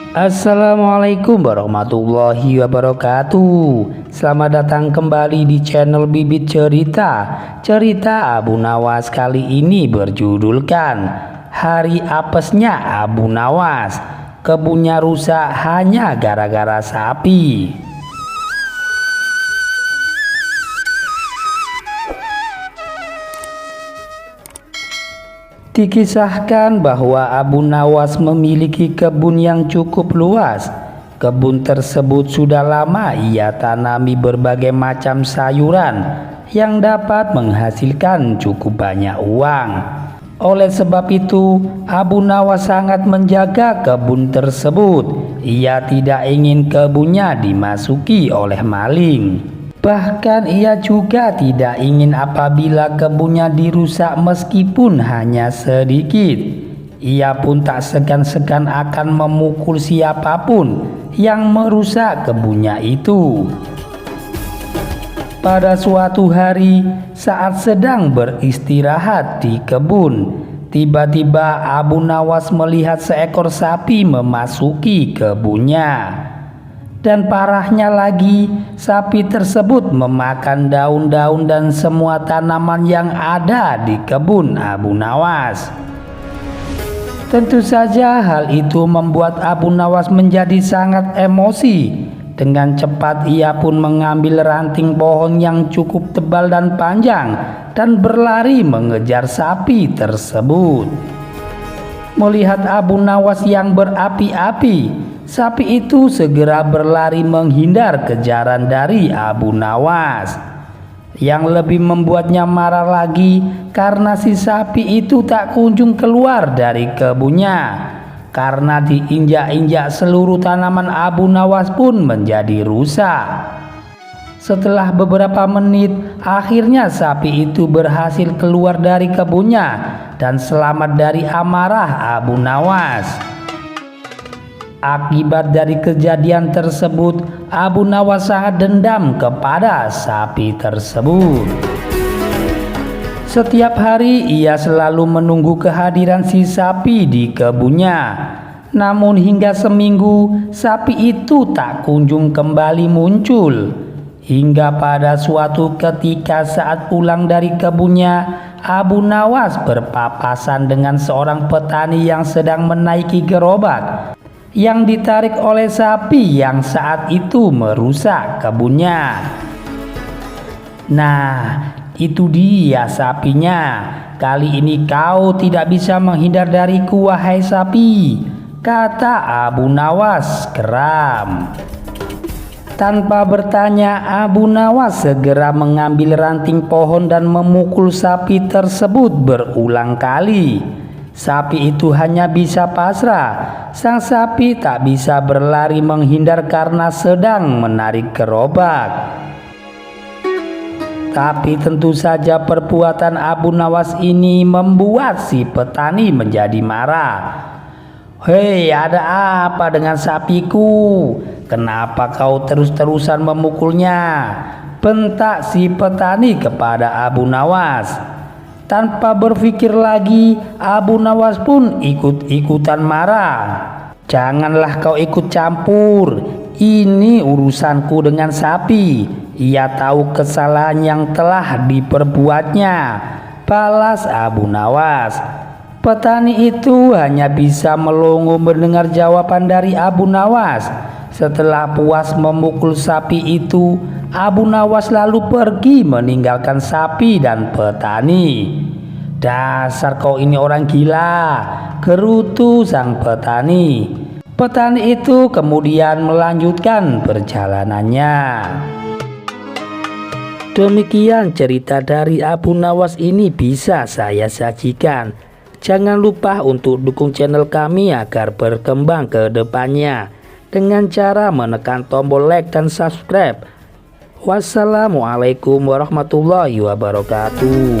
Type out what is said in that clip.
Assalamualaikum warahmatullahi wabarakatuh. Selamat datang kembali di channel Bibit Cerita. Cerita Abu Nawas kali ini berjudulkan Hari Apesnya Abu Nawas. Kebunnya rusak hanya gara-gara sapi. Dikisahkan bahwa Abu Nawas memiliki kebun yang cukup luas. Kebun tersebut sudah lama ia tanami berbagai macam sayuran yang dapat menghasilkan cukup banyak uang. Oleh sebab itu, Abu Nawas sangat menjaga kebun tersebut. Ia tidak ingin kebunnya dimasuki oleh maling. Bahkan ia juga tidak ingin apabila kebunnya dirusak meskipun hanya sedikit. Ia pun tak segan-segan akan memukul siapapun yang merusak kebunnya itu. Pada suatu hari saat sedang beristirahat di kebun, tiba-tiba Abu Nawas melihat seekor sapi memasuki kebunnya. Dan parahnya lagi, sapi tersebut memakan daun-daun dan semua tanaman yang ada di kebun Abu Nawas. Tentu saja hal itu membuat Abu Nawas menjadi sangat emosi. Dengan cepat ia pun mengambil ranting pohon yang cukup tebal dan panjang dan berlari mengejar sapi tersebut. Melihat Abu Nawas yang berapi-api, sapi itu segera berlari menghindar kejaran dari Abu Nawas. Yang lebih membuatnya marah lagi karena si sapi itu tak kunjung keluar dari kebunnya. Karena diinjak-injak seluruh tanaman Abu Nawas pun menjadi rusak. Setelah beberapa menit, akhirnya sapi itu berhasil keluar dari kebunnya dan selamat dari amarah Abu Nawas. Akibat dari kejadian tersebut, Abu Nawas sangat dendam kepada sapi tersebut. Setiap hari ia selalu menunggu kehadiran si sapi di kebunnya. Namun hingga seminggu sapi itu tak kunjung kembali muncul. Hingga pada suatu ketika saat pulang dari kebunnya, Abu Nawas berpapasan dengan seorang petani yang sedang menaiki gerobak yang ditarik oleh sapi yang saat itu merusak kebunnya. Nah, itu dia sapinya. Kali ini kau tidak bisa menghindar dariku, wahai sapi, kata Abu Nawas geram. Tanpa bertanya, Abu Nawas segera mengambil ranting pohon dan memukul sapi tersebut berulang kali. Sapi itu hanya bisa pasrah. Sang sapi tak bisa berlari menghindar karena sedang menarik gerobak. Tapi tentu saja perbuatan Abu Nawas ini membuat si petani menjadi marah. Hei, ada apa dengan sapiku? Kenapa kau terus-terusan memukulnya? Bentak si petani kepada Abu Nawas. Tanpa berpikir lagi, Abu Nawas pun ikut-ikutan marah. Janganlah kau ikut campur. Ini urusanku dengan sapi. Ia tahu kesalahan yang telah diperbuatnya, balas Abu Nawas. Petani itu hanya bisa melongo mendengar jawaban dari Abu Nawas. Setelah puas memukul sapi itu, Abu Nawas lalu pergi meninggalkan sapi dan petani. Dasar kau ini orang gila, gerutu sang petani. Petani itu kemudian melanjutkan perjalanannya. Demikian cerita dari Abu Nawas ini bisa saya sajikan. Jangan lupa untuk dukung channel kami agar berkembang ke depannya dengan cara menekan tombol like dan subscribe. Wassalamualaikum warahmatullahi wabarakatuh.